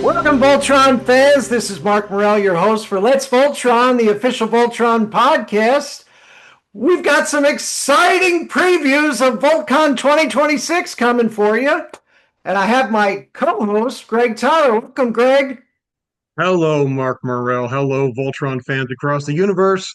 Welcome, Voltron fans. This is Marc Morrell, your host for Let's Voltron, the official Voltron podcast. We've got some exciting previews of VoltCon 2026 coming for you. And I have my co-host, Greg Tyler. Welcome, Greg. Hello, Marc Morrell. Hello, Voltron fans across the universe.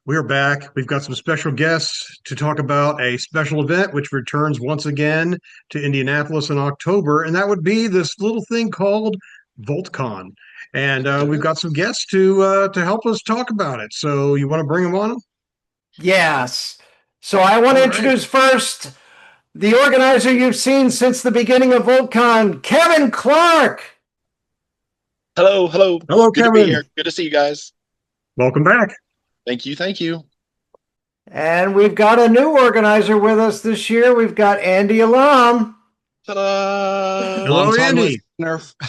We're back. We've got some special guests to talk about a special event which returns once again to Indianapolis in October, and that would be this little thing called VoltCon. And we've got some guests to help us talk about it. So you want to bring them on? Yes. So I want to introduce first the organizer you've seen since the beginning of VoltCon, Kevin Clark. Hello. Hello, Good Kevin. to be here. Good to see you guys. Welcome back. Thank you. And we've got a new organizer with us this year. We've got Andy Alam. Ta-da! Hello, Andy.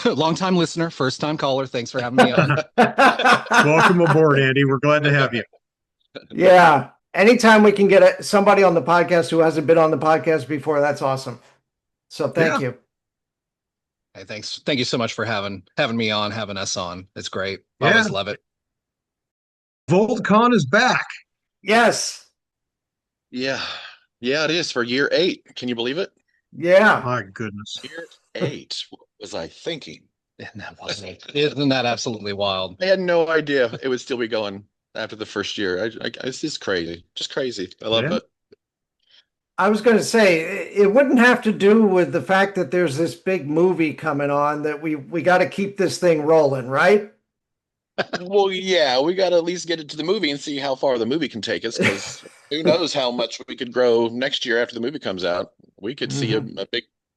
Long-time listener, first-time caller. Thanks for having me on. Welcome aboard, Andy. We're glad to have you. Yeah. Anytime we can get somebody on the podcast who hasn't been on the podcast before, that's awesome. So thank you. Hey, thanks. Thank you so much for having me on, having us on. It's great. I Yeah. always love it. VoltCon is back. Yes. Yeah, it is for year 8. Can you believe it? Yeah. My goodness. Year 8. What was I thinking? Isn't that absolutely wild? I had no idea it would still be going after the first year. It's just crazy. Just crazy. I love it. I was going to say, it wouldn't have to do with the fact that there's this big movie coming on that we got to keep this thing rolling, right? Well, yeah, we got to at least get it to the movie and see how far the movie can take us, because who knows how much we could grow next year after the movie comes out. We could see a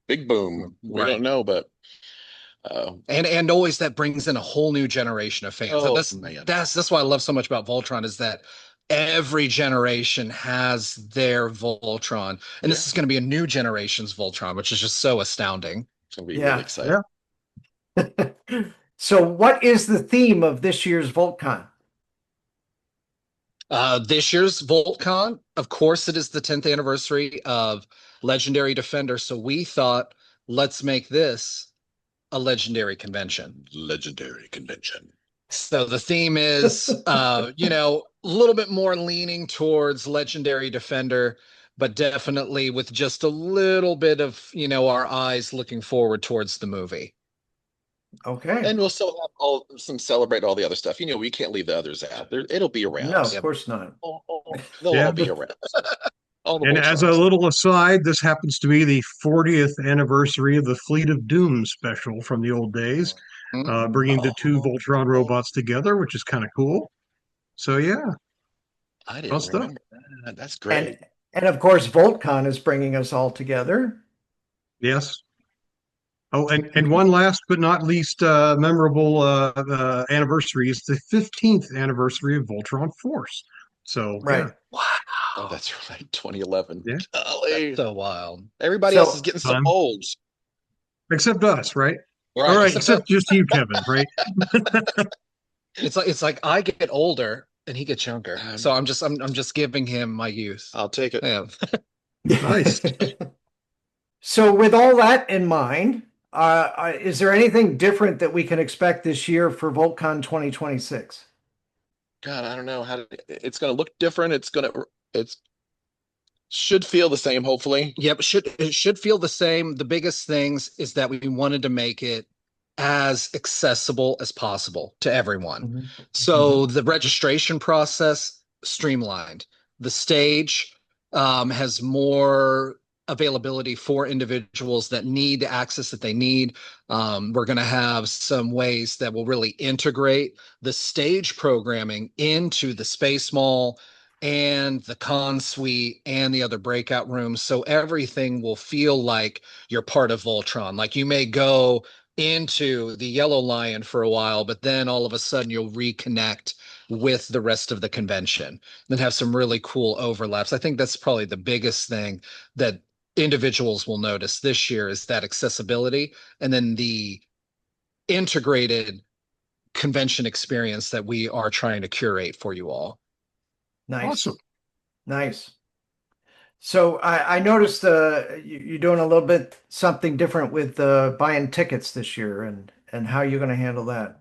big boom. We don't know, but and always that brings in a whole new generation of fans. That's why I love so much about Voltron, is that every generation has their Voltron, and this is going to be a new generation's Voltron, which is just so astounding. It's going to be really exciting. Yeah. So what is the theme of this year's VoltCon? This year's VoltCon, of course, it is the 10th anniversary of Legendary Defender. So we thought, let's make this a legendary convention. So the theme is, a little bit more leaning towards Legendary Defender, but definitely with just a little bit of, our eyes looking forward towards the movie. Okay. And we'll still have celebrate all the other stuff. We can't leave the others out. It'll be around. No, of course not. They'll all be around. And as a little aside, this happens to be the 40th anniversary of the Fleet of Doom special from the old days, bringing the two Voltron robots together, which is kind of cool. So, yeah. I didn't remember that. That's great. And of course, VoltCon is bringing us all together. Yes. Oh, and one last but not least memorable anniversary is the 15th anniversary of Voltron Force. So, right. Yeah. Wow. Oh, that's right. 2011. Yeah. That's so wild. Everybody else is getting so old. Except us, right? Right. All right, except just you, Kevin, right? It's like I get older and he gets younger. So I'm just giving him my youth. I'll take it. Yeah. Nice. So with all that in mind, is there anything different that we can expect this year for VoltCon 2026? God, I don't know it's going to look different. It should feel the same, hopefully. Yep, it should feel the same. The biggest things is that we wanted to make it as accessible as possible to everyone. So the registration process streamlined. The stage has more availability for individuals that need the access that they need. We're going to have some ways that will really integrate the stage programming into the Space Mall and the con suite and the other breakout rooms. So everything will feel like you're part of Voltron. Like you may go into the Yellow Lion for a while, but then all of a sudden you'll reconnect with the rest of the convention and have some really cool overlaps. I think that's probably the biggest thing that individuals will notice this year, is that accessibility and then the integrated convention experience that we are trying to curate for you all. Nice. Awesome. Nice. So I noticed you're doing a little bit something different with buying tickets this year and and how you're going to handle that.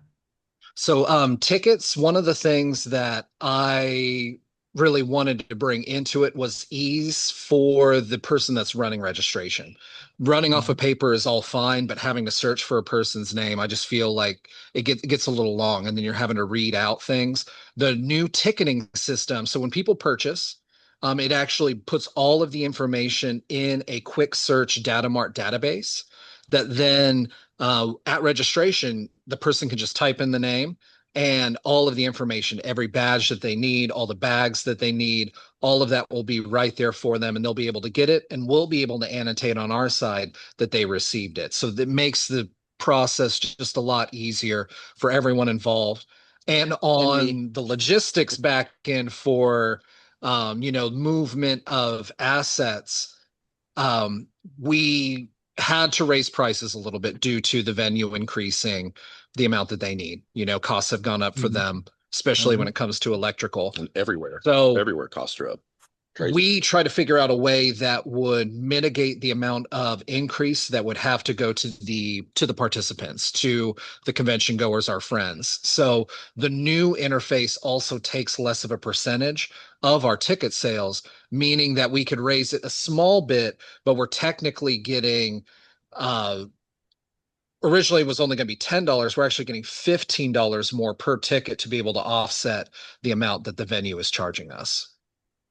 So, tickets, one of the things that I really wanted to bring into it was ease for the person that's running registration. Running off of paper is all fine, but having to search for a person's name, I just feel like it gets a little long, and then you're having to read out things. The new ticketing system, so when people purchase, it actually puts all of the information in a quick search data mart database that then at registration, the person can just type in the name and all of the information, every badge that they need, all the bags that they need, all of that will be right there for them, and they'll be able to get it, and we'll be able to annotate on our side that they received it. So that makes the process just a lot easier for everyone involved. And on the logistics back end for movement of assets, we had to raise prices a little bit due to the venue increasing the amount that they need. Costs have gone up for them, especially when it comes to electrical. And everywhere. So Everywhere costs are up. Crazy. we try to figure out a way that would mitigate the amount of increase that would have to go to the participants, to the convention goers, our friends. So the new interface also takes less of a percentage of our ticket sales, meaning that we could raise it a small bit, but we're technically getting originally it was only going to be $10. We're actually getting $15 more per ticket to be able to offset the amount that the venue is charging us.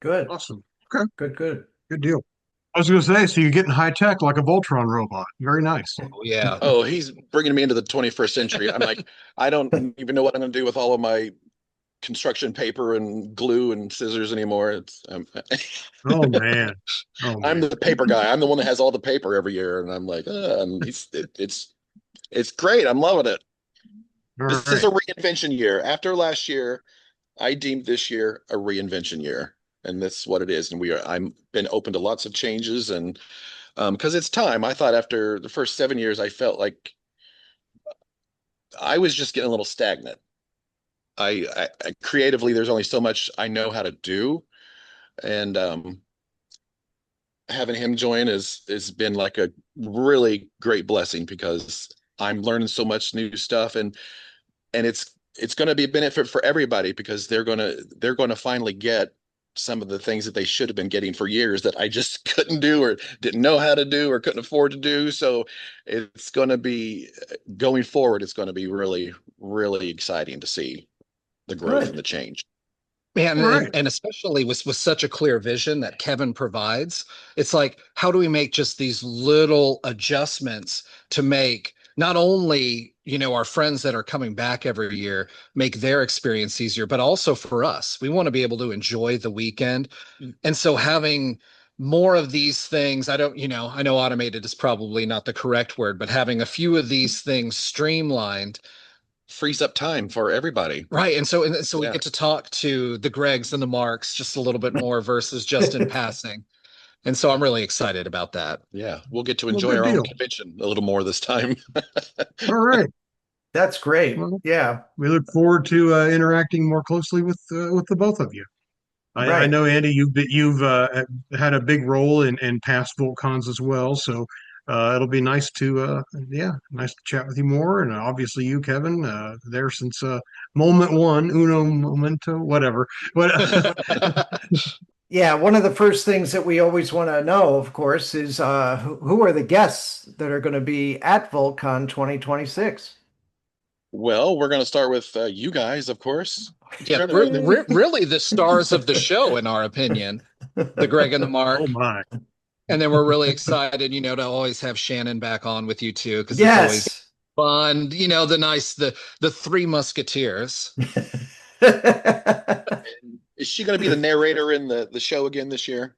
Good. Awesome. Okay. Good. Good deal. I was going to say, so you're getting high tech like a Voltron robot. Very nice. Oh, yeah. Oh, he's bringing me into the 21st century. I'm like, I don't even know what I'm going to do with all of my construction paper and glue and scissors anymore. It's Oh man. I'm the paper guy. I'm the one that has all the paper every year, and I'm like, it's great. I'm loving it. This is a reinvention year. After last year, I deemed this year a reinvention year, and that's what it is. And I'm been open to lots of changes, and because it's time. I thought after the first 7 years, I felt like I was just getting a little stagnant. I creatively, there's only so much I know how to do, and having him join has been like a really great blessing, because I'm learning so much new stuff, and it's going to be a benefit for everybody, because they're going to finally get some of the things that they should have been getting for years that I just couldn't do, or didn't know how to do, or couldn't afford to do. So it's going to be, going forward, it's going to be really, really exciting to see the growth and the change. Man, and especially with such a clear vision that Kevin provides, it's like, how do we make just these little adjustments to make not only, our friends that are coming back every year, make their experience easier, but also for us. We want to be able to enjoy the weekend. And so having more of these things, I know automated is probably not the correct word, but having a few of these things streamlined frees up time for everybody. Right. And so we get to talk to the Gregs and the Marks just a little bit more versus just in passing. And so I'm really excited about that. Yeah. We'll get to enjoy our own convention a little more this time. All right. That's great. Well, yeah. We look forward to interacting more closely with the both of you. I know, Andy, you've had a big role in past VoltCons as well. So it'll be nice to chat with you more. And obviously you, Kevin, there since moment one, uno momento, whatever. But yeah, one of the first things that we always want to know, of course, is who are the guests that are going to be at VoltCon 2026? Well, we're going to start with you guys, of course. Yeah, really the stars of the show, in our opinion, the Greg and the Mark. Oh my. And then we're really excited, to always have Shannon back on with you too, because yes. it's always fun. The Three Musketeers. Is she going to be the narrator in the show again this year?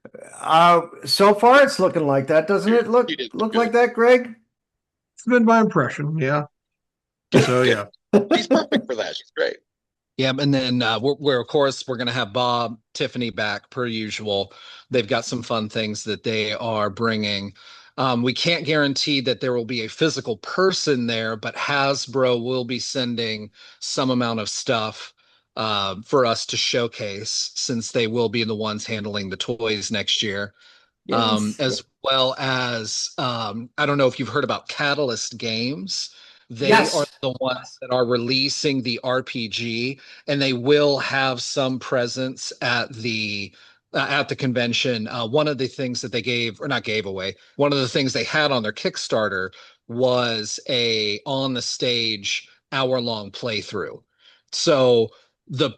So far it's looking like that, doesn't it? Look like that, Greg? It's been my impression, yeah. So yeah. She's perfect for that. She's great. Yeah, and then we're of course we're going to have Bob, Tiffany back per usual. They've got some fun things that they are bringing. We can't guarantee that there will be a physical person there, but Hasbro will be sending some amount of stuff for us to showcase, since they will be the ones handling the toys next year. Yes. As well as I don't know if you've heard about Catalyst Games. They Yes. are the ones that are releasing the RPG, and they will have some presence at the convention. One of the things that they gave, or not gave away, one of the things they had on their Kickstarter was a on the stage hour-long playthrough. So the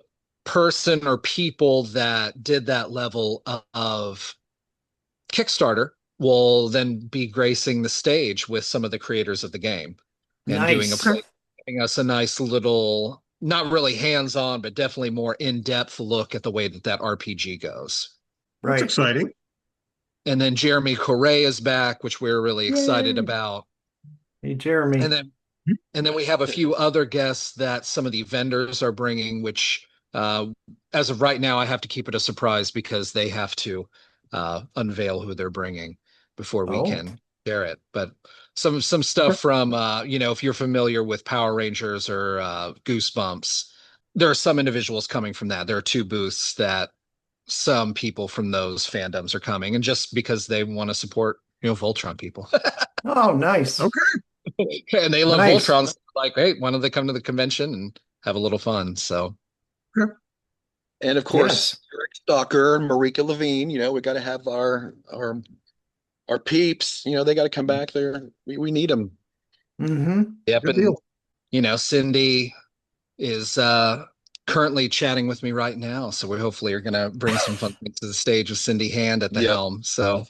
person or people that did that level of Kickstarter will then be gracing the stage with some of the creators of the game and doing a Nice. play, giving us a nice little, not really hands-on, but definitely more in-depth look at the way that that RPG goes. That's Right. exciting. And then Jeremy Correa is back, which we're really excited Yay. about. Hey, Jeremy. And then we have a few other guests that some of the vendors are bringing, which as of right now, I have to keep it a surprise because they have to unveil who they're bringing before we Oh. can share it. But some stuff from if you're familiar with Power Rangers or Goosebumps, there are some individuals coming from that. There are two booths that some people from those fandoms are coming, and just because they want to support Voltron people. Oh, nice. Okay. And they love Nice. Voltron. So like, hey, why don't they come to the convention and have a little fun? So, And of course, Eric Stalker, Marika Levine. We got to have our peeps. They got to come back there. We need them. Mm-hmm. yep. Good And deal. Cindy is currently chatting with me right now. So we hopefully are going to bring some fun things to the stage with Cindy Hand at the Yep. helm. So,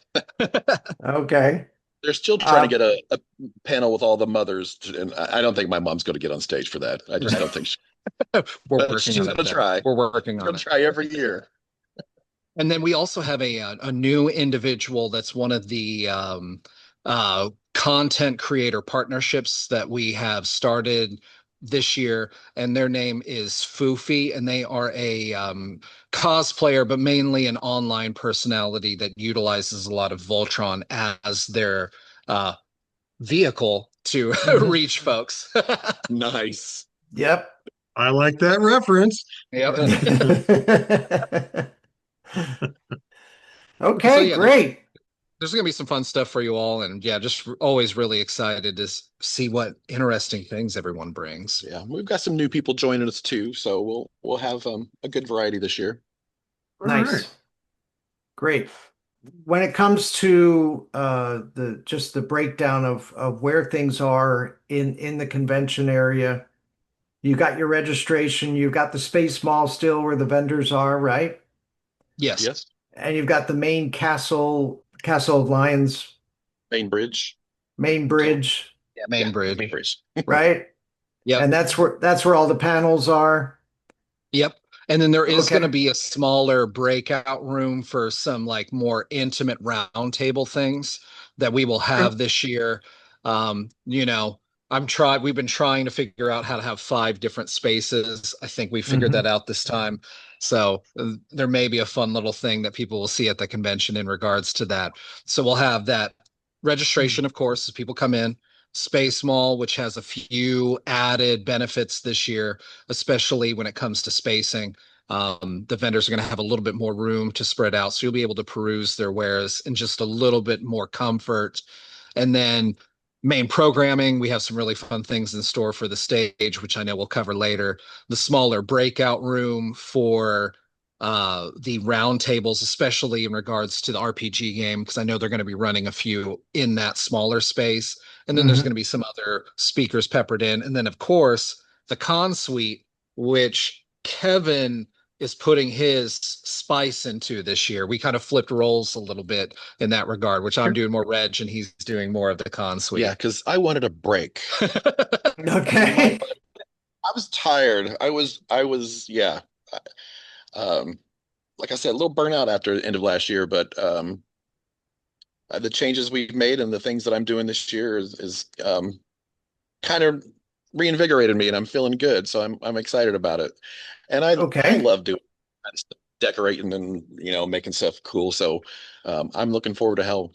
Okay. They're still trying to get a panel with all the mothers, and I don't think my mom's going to get on stage for that. I just don't think we're but working she's on going to it. try. We're working She's on going it. to try every year. And then we also have a new individual that's one of the content creator partnerships that we have started this year, and their name is Foofy, and they are a cosplayer, but mainly an online personality that utilizes a lot of Voltron as their vehicle to reach folks. Nice. Yep. I like that reference. Yep. Okay, So yeah, great. there's going to be some fun stuff for you all, and yeah, just always really excited to see what interesting things everyone brings. Yeah, we've got some new people joining us too, so we'll have a good variety this year. All Nice. right. Great. When it comes to the breakdown of where things are in the convention area, you got your registration, you've got the Space Mall still where the vendors are, right? Yes. Yes. And you've got the main Castle of Lions, Main bridge. main bridge, Yeah, main bridge. Main bridge. right? Yep. And that's where all the panels are. Yep. And then there is Okay. going to be a smaller breakout room for some like more intimate round table things that we will have this year. We've been trying to figure out how to have 5 different spaces. I think we figured that out this time. So there may be a fun little thing that people will see at the convention in regards to that. So we'll have that registration, of course, as people come in. Space Mall, which has a few added benefits this year, especially when it comes to spacing. The vendors are going to have a little bit more room to spread out, so you'll be able to peruse their wares in just a little bit more comfort. And then main programming, we have some really fun things in store for the stage, which I know we'll cover later. The smaller breakout room for the round tables, especially in regards to the RPG game, because I know they're going to be running a few in that smaller space. And then there's going to be some other speakers peppered in. And then, of course, the con suite, which Kevin is putting his spice into this year. We kind of flipped roles a little bit in that regard, which I'm doing more Reg and he's doing more of the con suite. Yeah, because I wanted a break. Okay. I was tired. Yeah. Like I said, a little burnout after the end of last year, but the changes we've made and the things that I'm doing this year is kind of reinvigorated me, and I'm feeling good. So I'm excited about it, and I love doing kind of stuff, decorating and making stuff cool. So I'm looking forward to how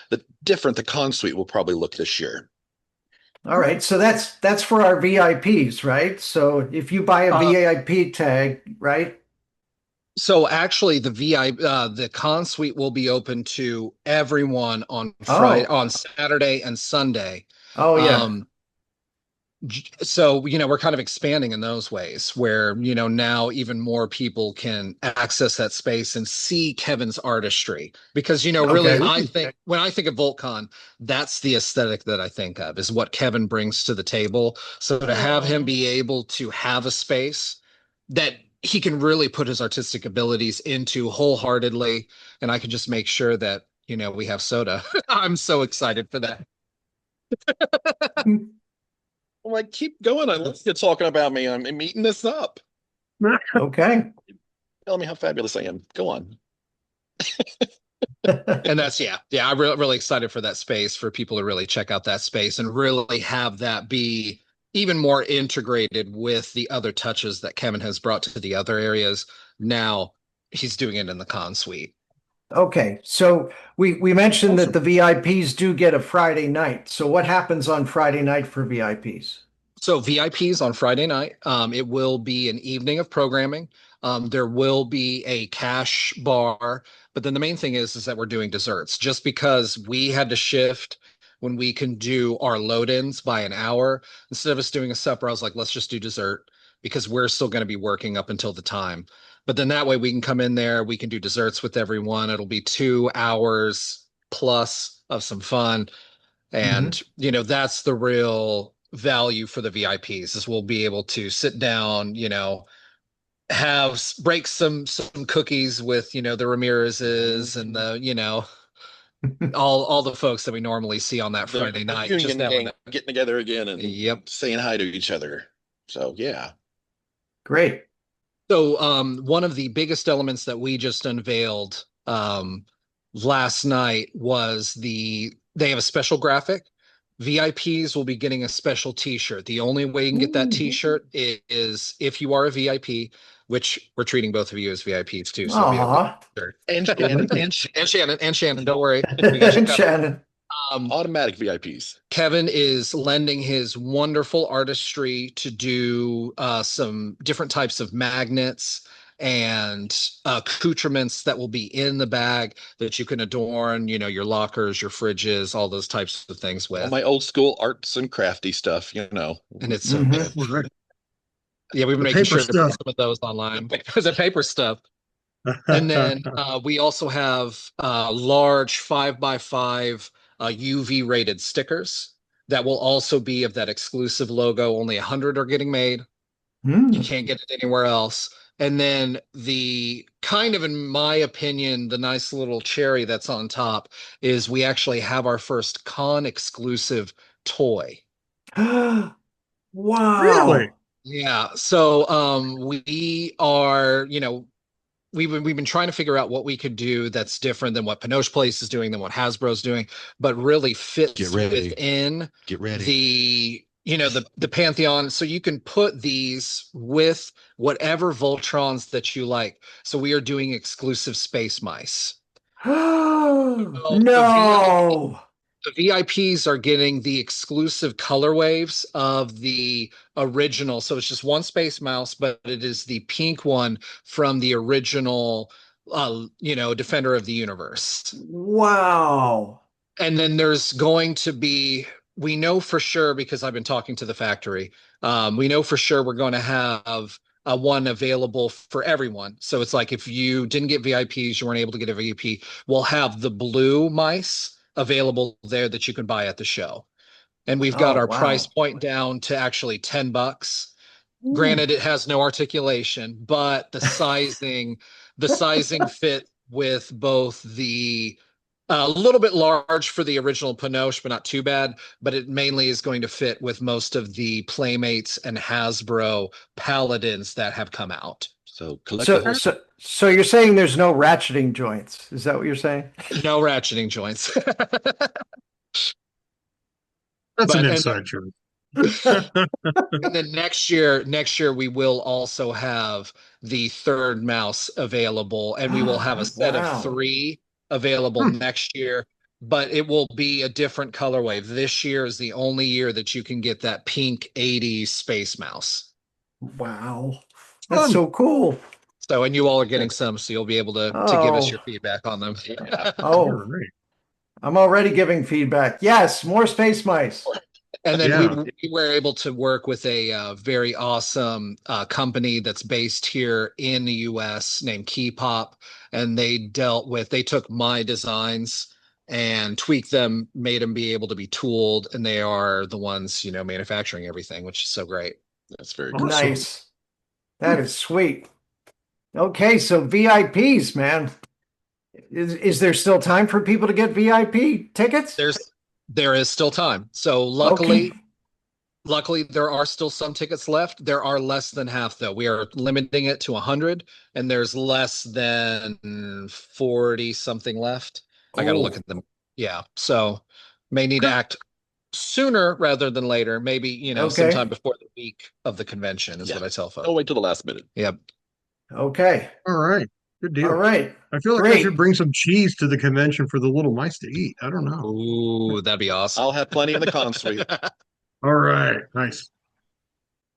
the con suite will probably look this year. All right, so that's for our VIPs, right? So if you buy a VIP tag, right? So actually, the con suite will be open to everyone on Friday, on Saturday and Sunday. Oh yeah. So, we're kind of expanding in those ways where, now even more people can access that space and see Kevin's artistry. Because, really, Okay. I think when I think of VoltCon, that's the aesthetic that I think of is what Kevin brings to the table. So to have him be able to have a space that he can really put his artistic abilities into wholeheartedly, and I can just make sure that, we have soda. I'm so excited for that. I'm like, keep going. Let's get talking about me. I'm eating this up. Okay. Tell me how fabulous I am. Go on. And that's I'm really excited for that space, for people to really check out that space and really have that be even more integrated with the other touches that Kevin has brought to the other areas. Now he's doing it in the con suite. Okay. So we mentioned that Awesome. the VIPs do get a Friday night. So what happens on Friday night for VIPs? So VIPs on Friday night, it will be an evening of programming. There will be a cash bar, but then the main thing is that we're doing desserts. Just because we had to shift when we can do our load-ins by an hour, instead of us doing a supper, I was like, let's just do dessert because we're still going to be working up until the time. But then that way we can come in there, we can do desserts with everyone. It'll be 2 hours plus of some fun. And, that's the real value for the VIPs is we'll be able to sit down, break some cookies with, the Ramirez's and the, all the folks that we normally see on that Friday The night. Union gang That. getting together again and Yep. saying hi to each other. So yeah. Great. So one of the biggest elements that we just unveiled last night was they have a special graphic. VIPs will be getting a special t-shirt. The only way you can get that t-shirt is if you are a VIP, which we're treating both of you as VIPs too. So And Shannon. And Shannon, don't worry. We got you And covered. Shannon. Automatic VIPs. Kevin is lending his wonderful artistry to do some different types of magnets and accoutrements that will be in the bag that you can adorn, your lockers, your fridges, all those types of things with. All my old school arts and crafty stuff, And it's so Mhm. good. Right. Yeah, we've been The making paper sure to put stuff. some of those online. The paper stuff. And then we also have large 5x5 UV rated stickers that will also be of that exclusive logo. Only 100 are getting made. You can't get it anywhere else. And then the kind of, in my opinion, the nice little cherry that's on top is we actually have our first con exclusive toy. Wow. Really? Yeah. So we are, we've been trying to figure out what we could do that's different than what Pinoche Place is doing, than what Hasbro's doing, but really fits Get ready. within Get ready. the pantheon. So you can put these with whatever Voltrons that you like. So we are doing exclusive space mice. No. The VIPs are getting the exclusive color waves of the original. So it's just one Space Mouse, but it is the pink one from the original, Defender of the Universe. Wow. And then there's going to be, we know for sure because I've been talking to the factory. We know for sure we're going to have a one available for everyone. So it's like if you didn't get VIPs, you weren't able to get a VIP, we'll have the blue mice available there that you can buy at the show. And we've got Oh, our wow. price point down to actually $10. Ooh. Granted, it has no articulation, but the sizing fit with both a little bit large for the original Pinoche, but not too bad. But it mainly is going to fit with most of the Playmates and Hasbro Paladins that have come out. So collect the So, whole. so you're saying there's no ratcheting joints? Is that what you're saying? No ratcheting joints. That's an But inside joke. and then next year we will also have the third mouse available, and we will have a set of Wow. 3 available next year. But it will be a different colorway. This year is the only year that you can get that pink 80s space mouse. Wow. That's so cool. So, and you all are getting some, so you'll be able to give us your Oh. feedback on them. Oh, Right. I'm already giving feedback. Yes, more space mice. And then Yeah. we were able to work with a very awesome company that's based here in the US named Keypop. And they took my designs and tweaked them, made them be able to be tooled. And they are the ones, manufacturing everything, which is so great. That's very cool. Awesome. Nice. That is sweet. Okay, so VIPs, man. Is there still time for people to get VIP tickets? There is still time. So Okay. luckily there are still some tickets left. There are less than half though. We are limiting it to 100 and there's less than 40 something left. I got to look Oh. at them. Yeah. So may need to act sooner rather than later. Maybe, Okay. sometime before the week of the convention is what I tell folks. Don't wait till the last minute. Yep. Okay. All right. Good deal. All right. I feel like I Great. should bring some cheese to the convention for the little mice to eat. I don't know. Ooh, that'd be awesome. I'll have plenty in the con suite. All right. Nice.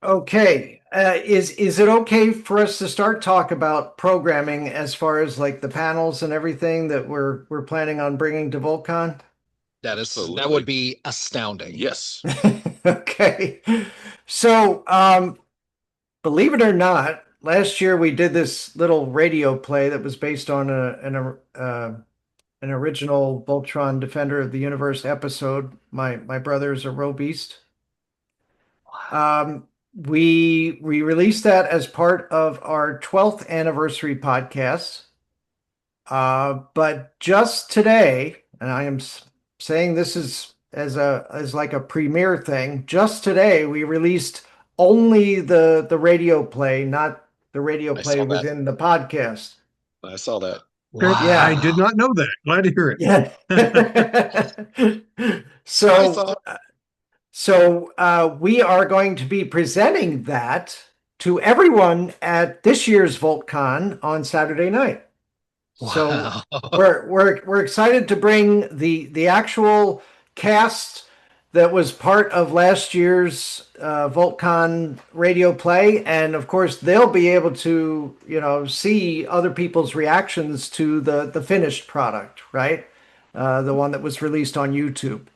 Okay. Is it okay for us to start talk about programming as far as like the panels and everything that we're planning on bringing to VoltCon? That Absolutely. would be astounding. Yes. Okay. So, believe it or not, last year we did this little radio play that was based on an original Voltron Defender of the Universe episode. My brother's a row beast. We released that as part of our 12th anniversary podcast. But just today, and I am saying this is as like a premiere thing, just today we released only the radio play, not the radio I play saw that. within the podcast. I saw that. Good. Yeah. I did not know that. Glad to hear it. Yeah. So we are going to be presenting that to everyone at this year's VoltCon on Saturday night. So Wow. we're excited to bring the actual cast that was part of last year's VoltCon radio play, and of course they'll be able to see other people's reactions to the finished product, right? The one that was released on YouTube.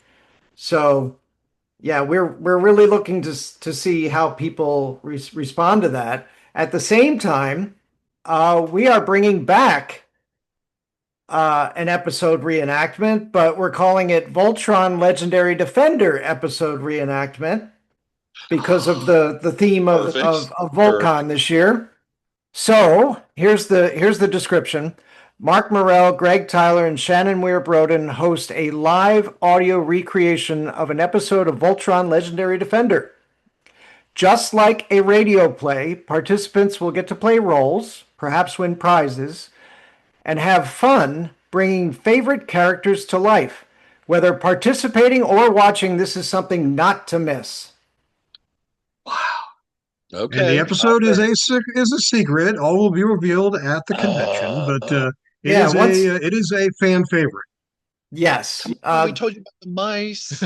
So yeah, we're really looking to see how people respond to that. At the same time, we are bringing back an episode reenactment, but we're calling it Voltron Legendary Defender episode reenactment because of the theme of VoltCon this year. So here's the description. Marc Morell, Greg Tyler, and Shannon Weir-Broden host a live audio recreation of an episode of Voltron Legendary Defender. Just like a radio play, participants will get to play roles, perhaps win prizes, and have fun bringing favorite characters to life. Whether participating or watching, this is something not to miss. Okay. And the episode is a secret. All will be revealed at the convention, but it is a fan favorite. Yes. We told you about the mice.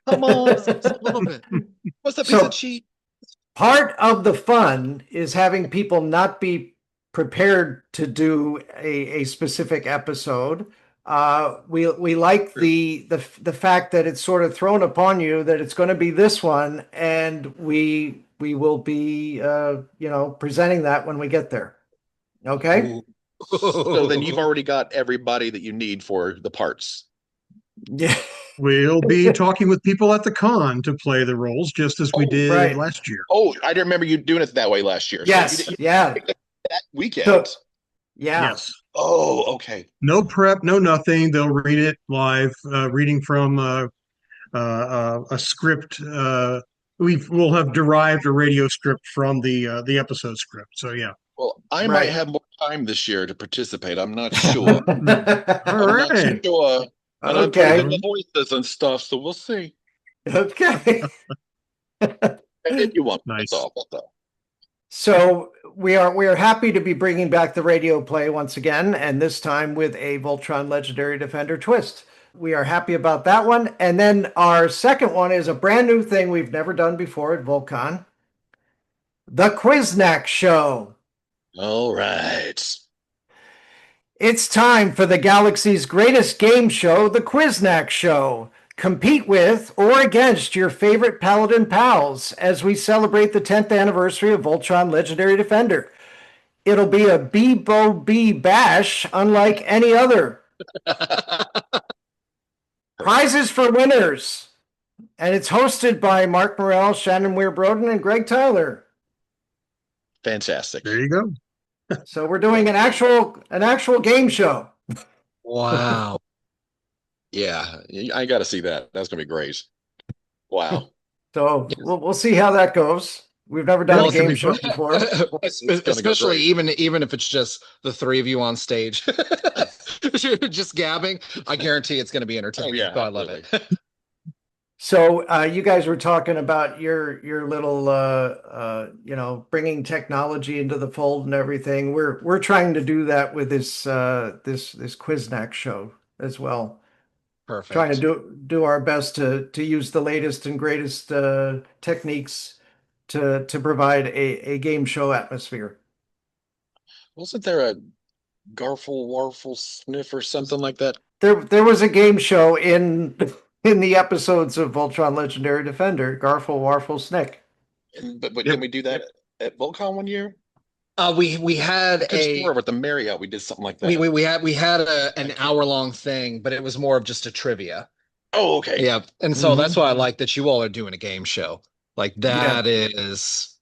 Come on. A little bit. What's that piece of cheese? Part of the fun is having people not be prepared to do a specific episode. We like the fact that it's sort of thrown upon you that it's going to be this one, and we will be presenting that when we get there. Okay. So then you've already got everybody that you need for the parts. Yeah. We'll be talking with people at the con to play the roles, just as we did last year. Oh, I didn't remember you doing it that way last year. Yes. So that weekend. So, yeah. Yes. Oh, okay. No prep, no nothing. They'll read it live, reading from a script. We'll have derived a radio script from the episode script. So yeah. Well, I might have more time this year to participate. I'm not sure. All right. Not sure. And I'm putting the voices and stuff, so we'll see. Okay. If you want, Nice. that's all. That's all. So we are happy to be bringing back the radio play once again, and this time with a Voltron Legendary Defender twist. We are happy about that one. And then our second one is a brand new thing we've never done before at VoltCon. The Quiznack Show. All right. It's time for the galaxy's greatest game show, the Quiznack Show. Compete with or against your favorite Paladin pals as we celebrate the 10th anniversary of Voltron Legendary Defender. It'll be a Bebo B bash unlike any other. Prizes for winners. And it's hosted by Marc Morell, Shannon Weir-Broden, and Greg Tyler. Fantastic. There you go. So we're doing an actual game show. Wow. Yeah, I got to see that. That's gonna be great. Wow. So we'll see how that goes. We've never done Well, a it's gonna game be show fun. before. Especially great. even if it's just the three of you on stage, just gabbing. I guarantee it's going to be entertaining. Oh, yeah, So I love it. So you guys were talking about your little bringing technology into the fold and everything. We're trying to do that with this Quiznak show as well. Perfect. Trying to do our best to use the latest and greatest techniques to provide a game show atmosphere. Wasn't there a Garfle Warfle Sniff or something like that? There was a game show in the episodes of Voltron Legendary Defender, Garfle Warfle Snick. But Yep. didn't we do that at VoltCon one year? We had I could swear with the Marriott we did something like that. we had an hour-long thing, but it was more of just a trivia. Oh, okay. Yeah, and so that's why I like that you all are doing a game show. Like that is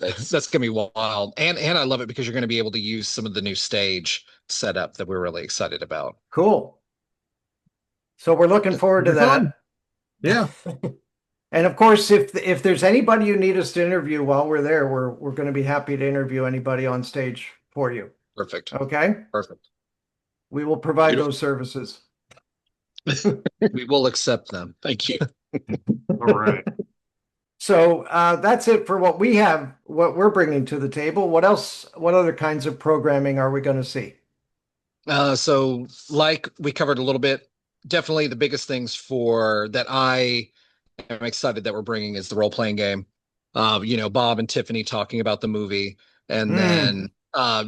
that's gonna be wild, and I love it because you're gonna be able to use some of the new stage setup that we're really excited about. Cool. So we're looking forward to It'll be that. fun. Yeah. And of course, if there's anybody you need us to interview while we're there, we're going to be happy to interview anybody on stage for you. Perfect. Okay? Perfect. We will provide Beautiful. those services. We will accept them. Thank you. All right. So that's it for what we're bringing to the table. What else? What other kinds of programming are we going to see? So like we covered a little bit, definitely the biggest things for that I am excited that we're bringing is the role-playing game. Bob and Tiffany talking about the movie, and then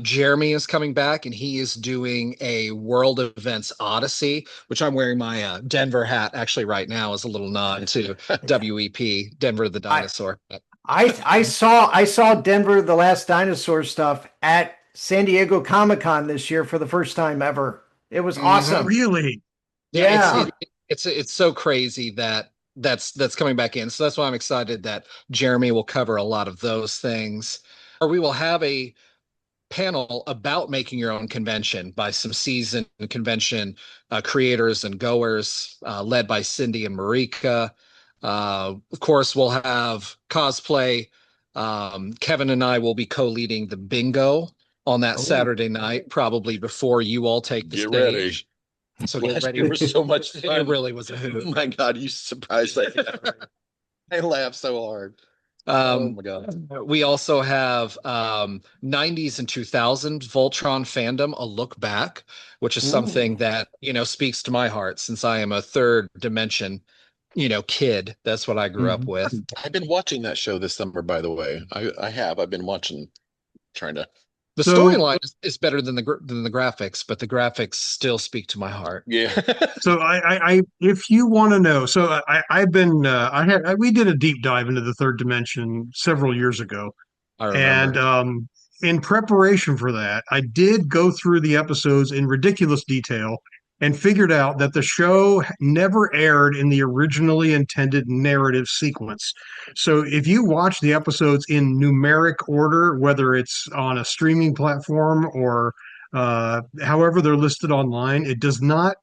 Jeremy is coming back and he is doing a World Events Odyssey, which I'm wearing my Denver hat actually right now as a little nod to WEP, Denver the Dinosaur. I saw Denver the Last Dinosaur stuff at San Diego Comic-Con this year for the first time ever. It was awesome. Really? Yeah. It's so crazy that that's coming back in. So that's why I'm excited that Jeremy will cover a lot of those things. Or we will have a panel about making your own convention by some seasoned convention creators and goers, led by Cindy and Marika. Of course, we'll have cosplay. Kevin and I will be co-leading the bingo on that Saturday night, probably before you all take the Get stage. ready. So get ready. It was so much fun. It really was a hoot. Oh my God, you surprised me. I laughed so hard. Oh my God. We also have 90s and 2000s Voltron fandom, a look back, which is something that, speaks to my heart since I am a third dimension, kid. That's what I grew up with. I've been watching that show this summer, by the way. I've been watching, trying to. The So- storyline is better than the graphics, but the graphics still speak to my heart. Yeah. So I if you want to know, so I've been we did a deep dive into the third dimension several years ago, I remember. and in preparation for that, I did go through the episodes in ridiculous detail and figured out that the show never aired in the originally intended narrative sequence. So if you watch the episodes in numeric order, whether it's on a streaming platform or however they're listed online, it does not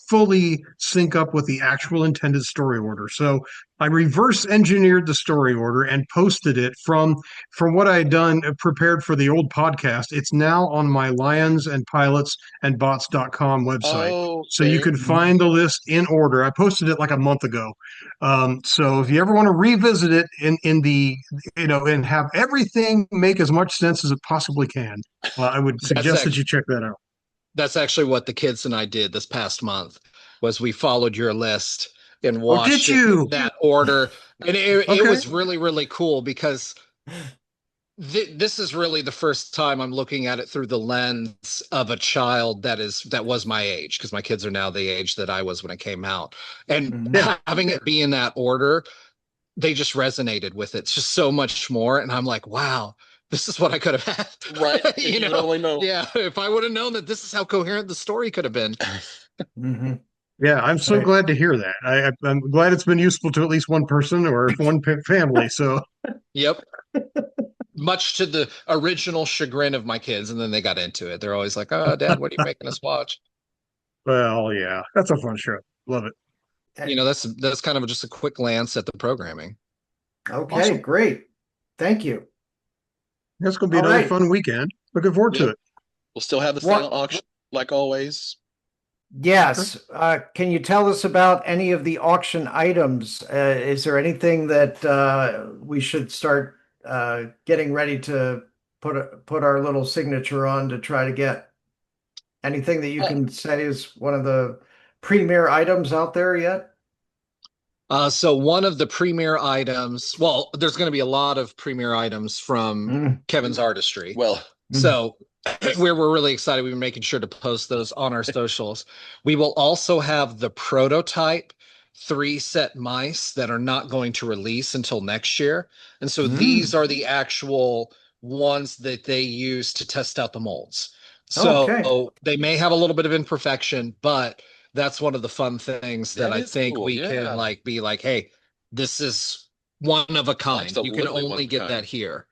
fully sync up with the actual intended story order. So I reverse engineered the story order and posted it from what I had done, prepared for the old podcast. It's now on my lions and pilots and bots.com website. Oh, So you could find the list in order. I posted it like a month ago. So if you ever want to revisit it in the, and have everything make as much sense as it possibly can, I would suggest that you check that out. That's actually what the kids and I did this past month, was we followed your list and watched did you? it in that order. And it Okay. was really, really cool because This is really the first time I'm looking at it through the lens of a child that was my age, because my kids are now the age that I was when it came out. And Mhm. having it be in that order, they just resonated with it just so much more. And I'm like, wow, this is what I could have had. Right. If You you would know, only know. yeah, if I would have known that this is how coherent the story could have been. Mhm. Yeah, I'm so Right. glad to hear that. I'm glad it's been useful to at least one person or one family. So, Yep. Much to the original chagrin of my kids. And then they got into it. They're always like, oh, Dad, what are you making us watch? well, yeah, that's a fun show. Love it. Eh, You know, that's kind of just a quick glance at the programming. Okay, Awesome. great. Thank you. That's going to be All another right. fun weekend. Looking forward to Yep. it. We'll still have the silent What? auction like always. Yes. Can you tell us about any of the auction items? Is there anything that we should start getting ready to put our little signature on to try to get? Anything that you Uh, can say is one of the premier items out there yet? So one of the premier items, well, there's going to be a lot of premier items from Mm, Kevin's artistry. well, mm. So we're really excited. We've been making sure to post those on our socials. We will also have the prototype 3 set mice that are not going to release until next year. And so these Mm. are the actual ones that they use to test out the molds. Okay. So they may have a little bit of imperfection, but that's one of the fun things that that I is think cool. we can Yeah. like be like, hey, this is one of a kind. You can Absolutely one only of a get that kind. here.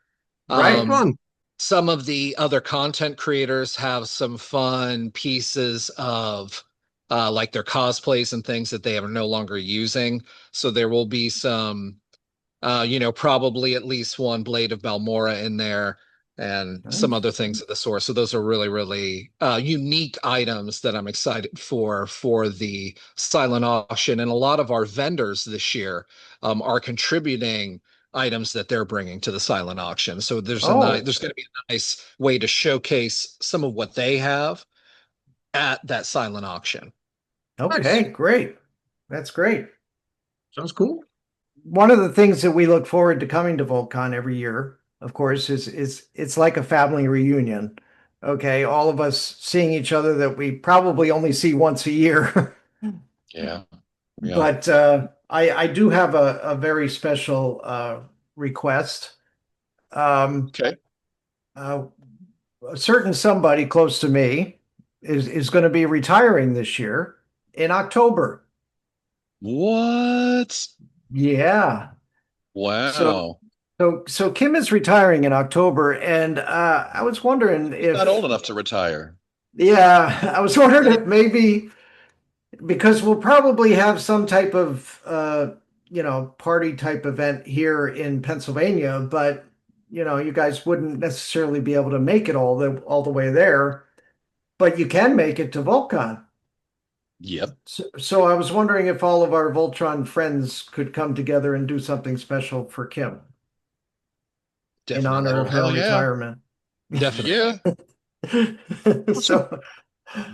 Right. Fun. Some of the other content creators have some fun pieces of like their cosplays and things that they are no longer using. So there will be some probably at least one Blade of Balmora in there and some Nice. other things of the sort. So those are really, really unique items that I'm excited for the silent auction. And a lot of our vendors this year are contributing items that they're bringing to the silent auction. So Oh, there's going to be a nice way to showcase some of what they have at that silent auction. Nice. okay, great. That's great. Sounds cool. One of the things that we look forward to coming to VoltCon every year, of course, is it's like a family reunion. Okay, all of us seeing each other that we probably only see once a year. Yeah. Yeah. But I do have a very special request. Um, Okay. uh, a certain somebody close to me is going to be retiring this year in October. What? Yeah. So Wow. so Kim is retiring in October, and I was wondering He's not old if, enough to retire. yeah, I was wondering if maybe because we'll probably have some type of party type event here in Pennsylvania, but you guys wouldn't necessarily be able to make it all the way there, but you can make it to VoltCon. Yep. So I was wondering if all of our Voltron friends could come together and do something special for Kim in Definitely. honor Oh, of her hell yeah. retirement. Definitely. Yeah. Awesome. So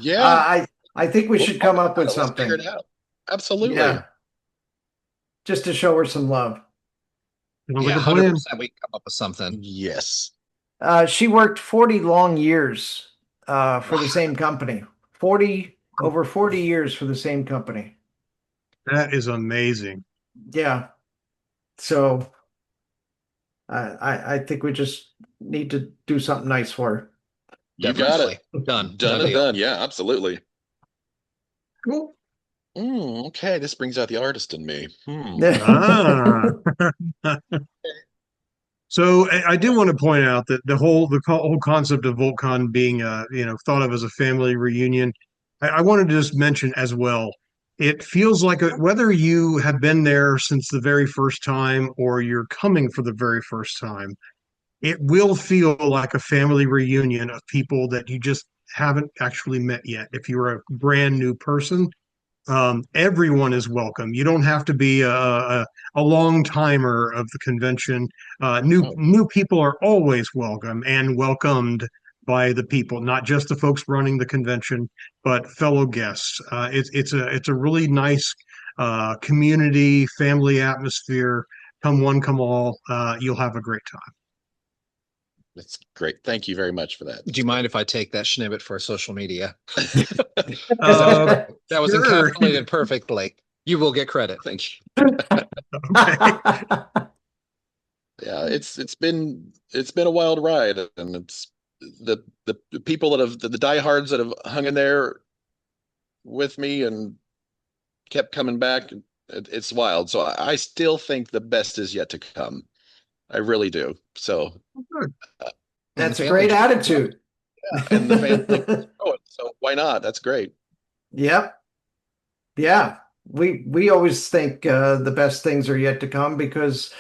Yeah. I think we We'll should talk come up about with it. Let's figure something. it out. Absolutely. Yeah, just to show her some love. Sounds like Yeah, a plan. 100% we can come up with something. Yes. She worked 40 long years for the Wow. same company. 40 over 40 years for the same company. That is amazing. Yeah. So I think we just need to do something nice for her. You got it. Definitely. Done. Done Done and deal. done. Yeah, absolutely. Cool. Okay, this brings out the artist in me. Ah. So I do want to point out that the whole concept of VoltCon being thought of as a family reunion, I wanted to just mention as well. It feels like whether you have been there since the very first time or you're coming for the very first time, it will feel like a family reunion of people that you just haven't actually met yet. If you're a brand new person, everyone is welcome. You don't have to be a long timer of the convention. Oh, New people are always welcome and welcomed by the people, not just the folks running the convention, but fellow guests. It's a really nice community family atmosphere. Come one, come all. You'll have a great time. That's great. Thank you very much for that. Do you mind if I take that snippet for social media? Uh, That was sure. encapsulated perfectly. You will get credit. Thank you. Okay. Yeah, it's been a wild ride, and it's the people that have the diehards that have hung in there with me and kept coming back. It's wild. So I still think the best is yet to come. I really do. So Good. That's a family great attitude. yeah, and the family. Oh, so why not? That's great. Yep. Yeah. We always think the best things are yet to come because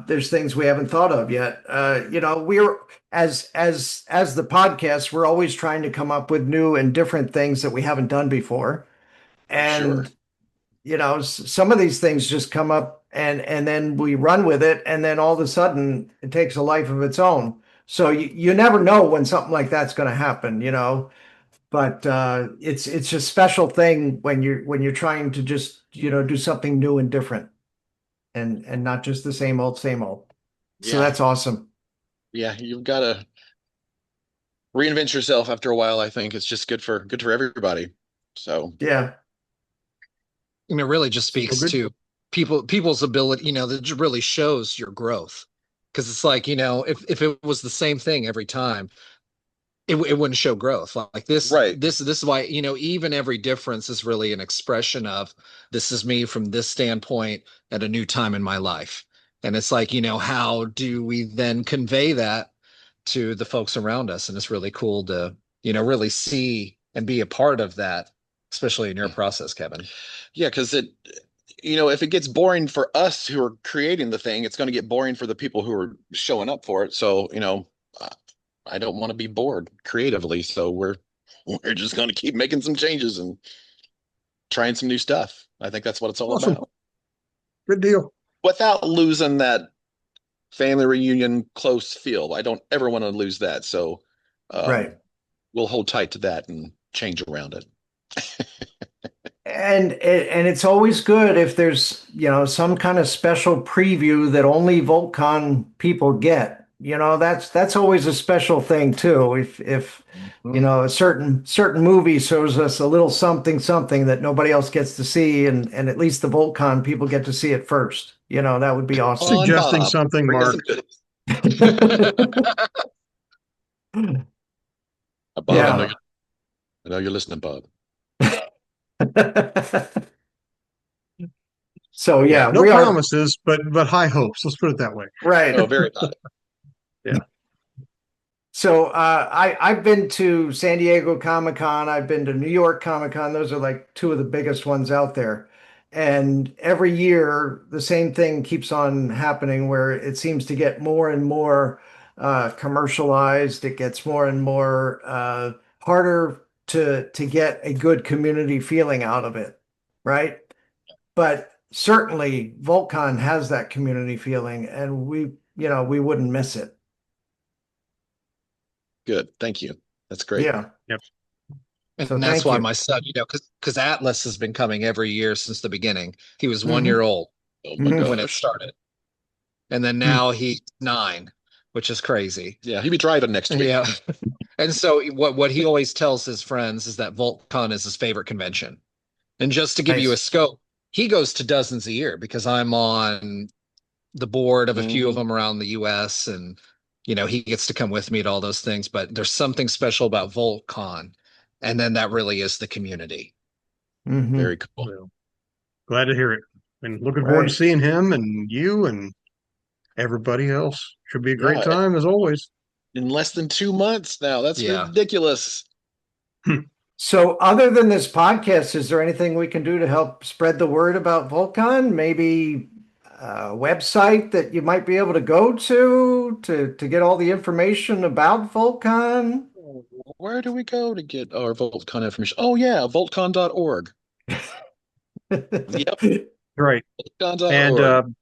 there's things we haven't thought of yet. We're as the podcast, we're always trying to come up with new and different things that we haven't done before. Sure. And some of these things just come up and then we run with it, and then all of a sudden it takes a life of its own. So you never know when something like that's going to happen, but it's a special thing when you're trying to just do something new and different, and not just the same old same old. So Yeah. that's awesome. Yeah. You've got to reinvent yourself after a while. I think it's just good for everybody. So Yeah. And it really just Well, speaks good. to people's ability, that just really shows your growth. Because it's like, if it was the same thing every time, it wouldn't show growth. Like this, right. this is why, even every difference is really an expression of this is me from this standpoint at a new time in my life. And it's like, how do we then convey that to the folks around us? And it's really cool to, really see and be a part of that, especially in your process, Kevin. Yeah, because if it gets boring for us who are creating the thing, it's going to get boring for the people who are showing up for it. So, I I don't want to be bored creatively. So we're just going to keep making some changes and trying some new stuff. I think that's what it's all Awesome. about. Good deal. Without losing that family reunion close feel. I don't ever want to lose that. So Right. we'll hold tight to that and change around it. And it's always good if there's some kind of special preview that only VoltCon people get. That's always a special thing too. If a certain movie shows us a little something something that nobody else gets to see, and at least the VoltCon people get to see it first. That would be awesome. On Suggesting Bob, something, bring us Mark. some goodies. Bob, Yeah. I know you're listening, Bob. So yeah, No we are promises, but high hopes. Let's put it that way. right. Oh, very hot. So I've been to San Diego Comic-Con, I've been to New York Comic-Con. Those are like two of the biggest ones out there. And every year the same thing keeps on happening where it seems to get more and more commercialized. It gets more and more harder to get a good community feeling out of it, right? But certainly VoltCon has that community feeling, and we wouldn't miss it. Good. Thank you. That's great. Yeah. Yep. And So that's thank why you. my son, because Atlas has been coming every year since the beginning. He was 1 year Mhm. old Oh my Mhm. when it gosh. started. And then Hmm. now he's 9, which is crazy. Yeah, he'll be driving next week. Yeah. And so what he always tells his friends is that VoltCon is his favorite convention. And just to give you a Nice. scope, he goes to dozens a year because I'm on the board of a few of Mhm. them around the US, and he gets to come with me to all those things. But there's something special about VoltCon, and then that really is the community. Mhm. Very cool. Well, glad to hear it. And looking forward to Right. seeing him and you and everybody else. Should be a great Yeah, time as always. in less than 2 months now. That's Yeah. ridiculous. So other than this podcast, is there anything we can do to help spread the word about VoltCon? Maybe a website that you might be able to go to get all the information about VoltCon? Where do we go to get our VoltCon information? Oh yeah, voltcon.org. Yep, Right. And voltcon.org.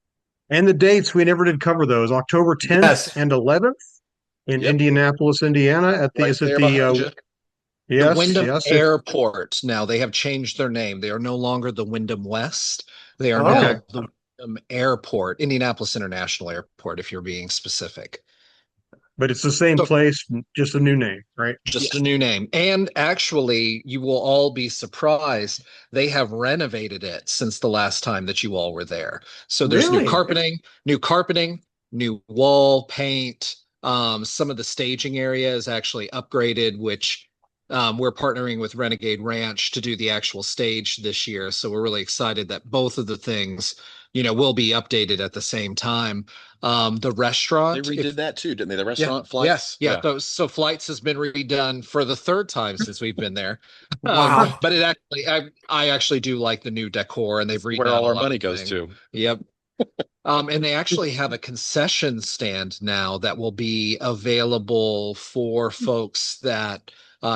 and the dates we never did cover those. October 10th Yes. and 11th in Yep, Indianapolis, Indiana. At the right is it there the behind you. The yes, Wyndham yes, it Airport. Now they have changed their name. They are no longer the Wyndham West. They are Oh, okay. now the Wyndham Airport, Indianapolis International Airport, if you're being specific. But it's the same So- place, just a new name, right? Just a new name. And actually, you will all be surprised. They have renovated it since the last time that you all were there. So there's Really? new carpeting, new wall paint. Some of the staging area is actually upgraded, which we're partnering with Renegade Ranch to do the actual stage this year. So we're really excited that both of the things, will be updated at the same time. The They restaurant, redid that too, didn't they? The yeah, restaurant flights. yes, yeah. So Flights has been redone for the third time since we've been there. Wow. But I actually do like the new decor, and they've redone Where all a our lot money of goes things. to. Yep. And they actually have a concession stand now that will be available for folks that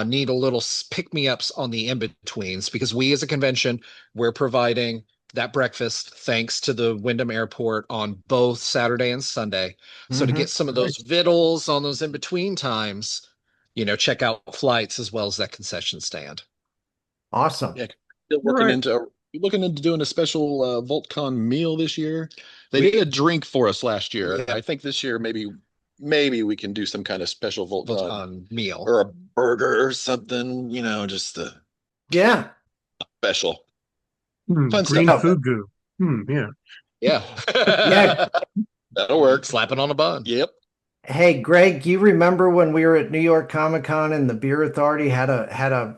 need a little pick-me-ups on the in-betweens, because we as a convention, we're providing that breakfast thanks to the Wyndham Airport on both Saturday and Sunday. So to Mhm. get some of those vittles on those in-between times, check out Flights as well as that concession stand. Awesome. Yeah, still Right. looking into doing a special VoltCon meal this year. They We- did a drink for us last year. Yeah. I think this year maybe we can do some kind of special VoltCon On meal. or a burger or something. Just a Yeah. special fun Green stuff. food goo. Yeah. Yeah. Yeah. That'll work. Slap it on a bun. Yep. Hey, Greg, you remember when we were at New York Comic Con and the Beer Authority had a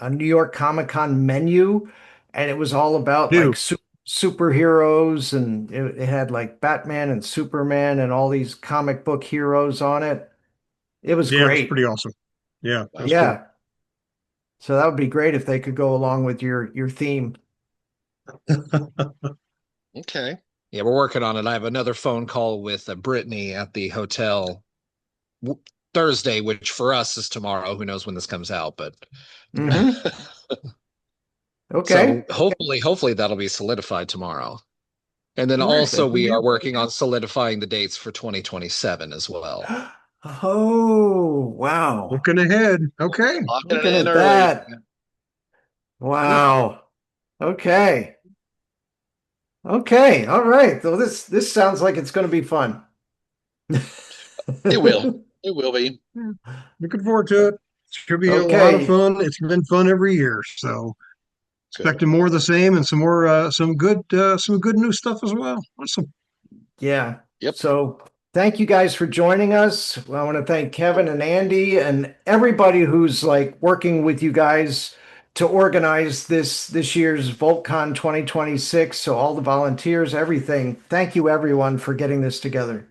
New York Comic Con menu, and it was all about Do. like superheroes, and it had like Batman and Superman and all these comic book heroes on it. It was Yeah, it was great. pretty awesome. Yeah, that was Yeah. So that would be great if they could go along with your theme. cool. Okay. Yeah, we're working on it. I have another phone call with Brittany at the hotel Thursday, which for us is tomorrow. Who knows when this comes out, but Mhm. so Okay. hopefully that'll be solidified tomorrow. And then also Terrific. we are working on solidifying the dates for 2027 as well. Oh, wow. Looking ahead. Okay. Locking it Looking in at early. that. Wow. Okay. Okay. All right. So this sounds like it's going to be fun. It will. It will be. Yeah. Looking forward to it. Should be a lot of Okay. fun. It's been fun every year. So Good. expecting more of the same and some more some good new stuff as well. Awesome. Yeah. Yep. So thank you guys for joining us. I want to thank Kevin and Andy and everybody who's like working with you guys to organize this year's VoltCon 2026. So all the volunteers, everything. Thank you everyone for getting this together.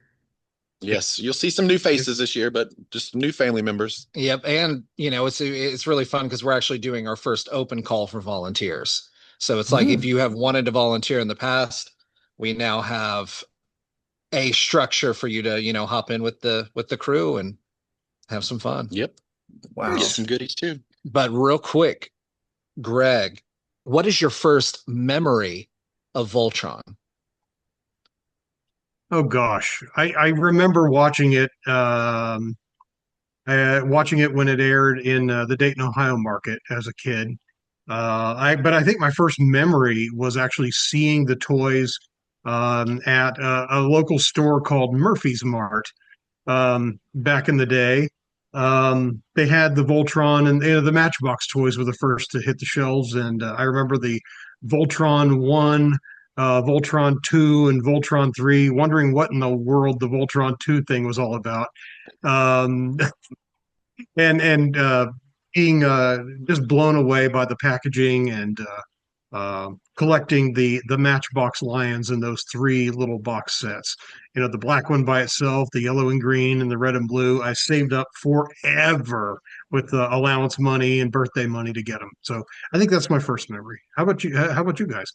Yes, you'll see some new faces this year, but just new family members. Yep, and it's really fun because we're actually doing our first open call for volunteers. So it's like if you have wanted to volunteer in the past, we now have a structure for you to, hop in with the crew and have some fun. Yep. Wow. Get some goodies too. But real quick, Greg, what is your first memory of Voltron? Oh gosh. I remember watching it when it aired in the Dayton, Ohio market as a kid. But I think my first memory was actually seeing the toys at a local store called Murphy's Mart back in the day. They had the Voltron and the Matchbox toys were the first to hit the shelves, and I remember the Voltron 1, Voltron 2, and Voltron 3, wondering what in the world the Voltron 2 thing was all about. Um, and being just blown away by the packaging and collecting the Matchbox lions in those three little box sets. The black one by itself, the yellow and green, and the red and blue. I saved up forever with allowance money and birthday money to get them. So I think that's my first memory. How about you? How about you guys?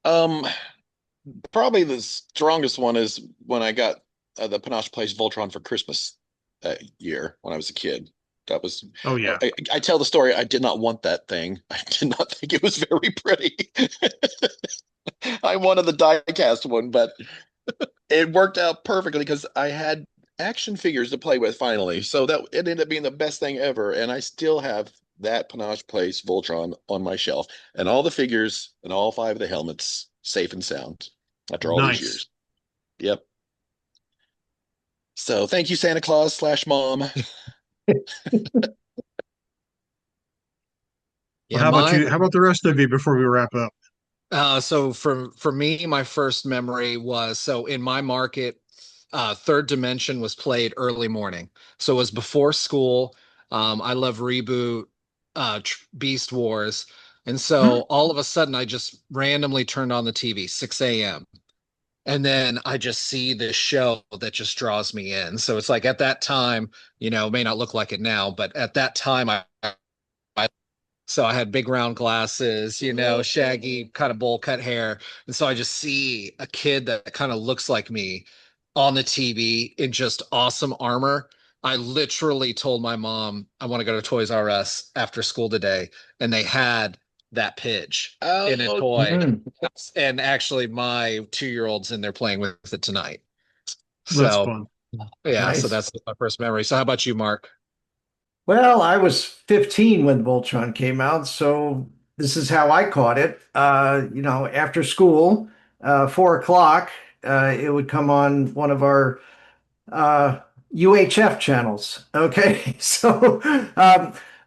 Um, Probably the strongest one is when I got the Panache Place Voltron for Christmas that year when I was a kid. That was, Oh yeah, I tell the story. I did not want that thing. I did not think it was very pretty. I wanted the die-cast one, but it worked out perfectly because I had action figures to play with finally. So that it ended up being the best thing ever. And I still have that Panache Place Voltron on my shelf and all the figures and all five of the helmets safe and sound after all these nice. years. Yep. So thank you, Santa Claus / mom. Well, how about you? How about the rest of you before we wrap up? So for me, my first memory was so in my market, Third Dimension was played early morning. So it was before school. I love Reboot, Beast Wars. And so all of a sudden I just randomly turned on the TV, 6 a.m. And then I just see this show that just draws me in. So it's like at that time, it may not look like it now, but at that time so I had big round glasses, shaggy kind of bowl cut hair. And so I just see a kid that kind of looks like me on the TV in just awesome armor. I literally told my mom I want to go to Toys R Us after school today. And they had that Pidge in a toy. And actually my 2-year-old's in there playing with it tonight. That's So fun. yeah, Nice. so that's my first memory. So how about you, Mark? Well, I was 15 when Voltron came out, so this is how I caught it. After school, 4 o'clock, it would come on one of our uh, UHF channels. Okay, so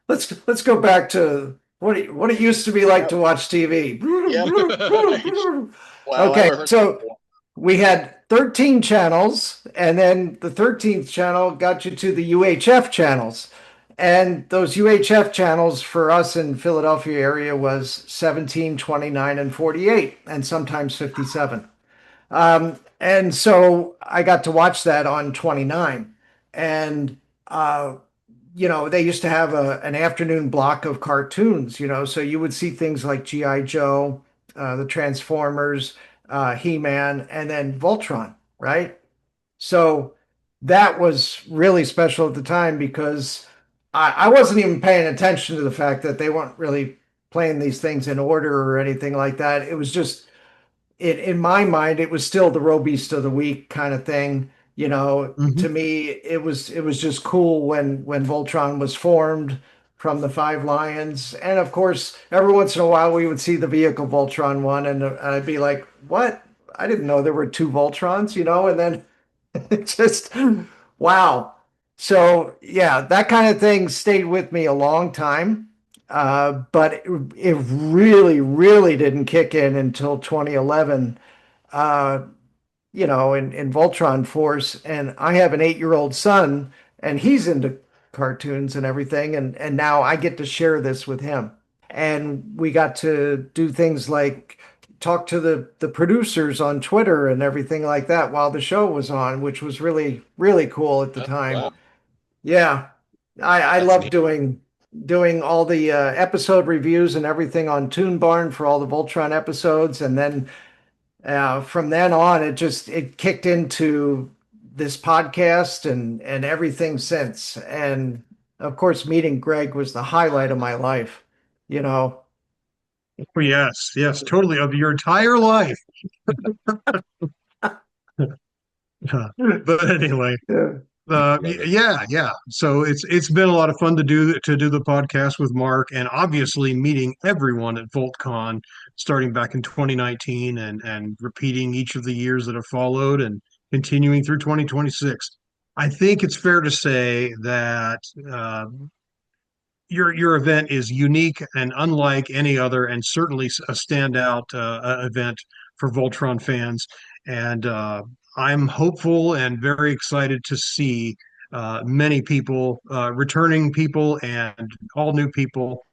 let's go back to what it used to be like to watch TV. Yep. Wow, I Okay, haven't heard so that before. we had 13 channels, and then the 13th channel got you to the UHF channels. And those UHF channels for us in Philadelphia area was 17, 29, and 48, and sometimes 57. And so I got to watch that on 29. And, they used to have an afternoon block of cartoons, so you would see things like G.I. Joe, the Transformers, He-Man, and then Voltron, right? So that was really special at the time because I wasn't even paying attention to the fact that they weren't really playing these things in order or anything like that. It was just in my mind, it was still the Robeast of the Week kind of thing. To me, it was just cool when Voltron was formed from the Five Lions, and of course, every once in a while we would see the vehicle Voltron one, and I'd be like, "What? I didn't know there were two Voltrons," and then it's just wow. So yeah, that kind of thing stayed with me a long time. But it really, really didn't kick in until 2011, uh, in Voltron Force. And I have an 8-year-old son, and he's into cartoons and everything. And now I get to share this with him. And we got to do things like talk to the producers on Twitter and everything like that while the show was on, which was really, really cool at the Oh, time. wow. Yeah, I That's love neat. doing all the episode reviews and everything on Toon Barn for all the Voltron episodes, and then from then on, it kicked into this podcast and everything since. And of course, meeting Greg was the highlight of my life. You know, Oh, yes, totally. Of your entire life. But anyway, yeah, yeah. So it's been a lot of fun to do the podcast with Mark, and obviously meeting everyone at VoltCon starting back in 2019 and repeating each of the years that have followed and continuing through 2026. I think it's fair to say that your event is unique and unlike any other, and certainly a standout event for Voltron fans. And I'm hopeful and very excited to see many people, returning people, and all new people,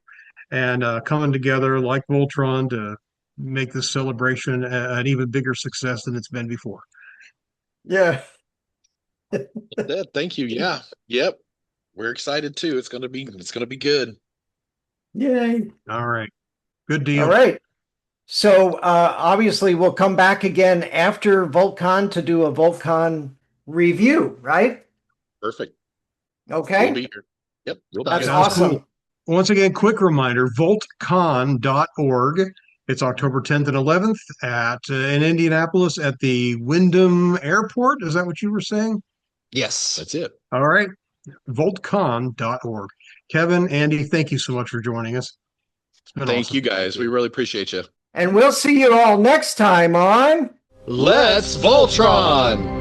and coming together like Voltron to make this celebration an even bigger success than it's been before. yeah, Thank you. Yeah. Yep. We're excited too. It's gonna be good. yay! All right, good All deal. right. So obviously, we'll come back again after VoltCon to do a VoltCon review, right? Perfect. We'll Okay, be here. Yep. We'll be that's here. Sounds awesome. cool. Once again, quick reminder, voltcon.org. It's October 10th and 11th in Indianapolis at the Wyndham Airport. Is that what you were saying? Yes. That's it. All right, voltcon.org. Kevin, Andy, thank you so much for joining us. It's been Thank awesome. you guys. We really appreciate you. And we'll see you all next time on Let's Voltron!